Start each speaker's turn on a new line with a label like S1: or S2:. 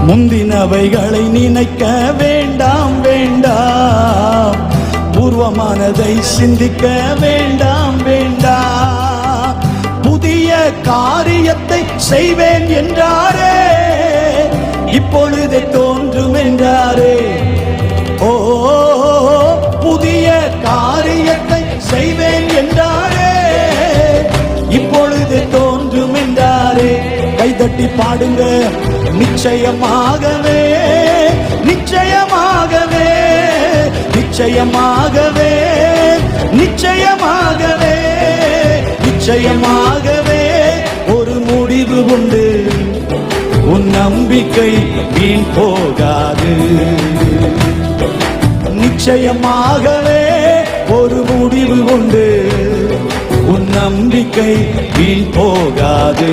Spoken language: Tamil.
S1: முந்தினவைகளை நினைக்க வேண்டாம் வேண்டாம், பூர்வமானதை சிந்திக்க வேண்டாம் வேண்டாம். புதிய காரியத்தை செய்வேன் என்றாரே, இப்பொழுதே தோன்றும் என்றாரே. ஓ, புதிய காரியத்தை செய்வேன் என்றாரே, இப்பொழுது தோன்றும் என்றாரே. கைதட்டி பாடுங்க. நிச்சயமாகவே நிச்சயமாகவே நிச்சயமாகவே நிச்சயமாகவே நிச்சயமாகவே ஒரு முடிவு உண்டு. உன் நம்பிக்கை வீண் போகாது. நிச்சயமாகவே ஒரு முடிவு உண்டு. உன் நம்பிக்கை வீண் போகாது.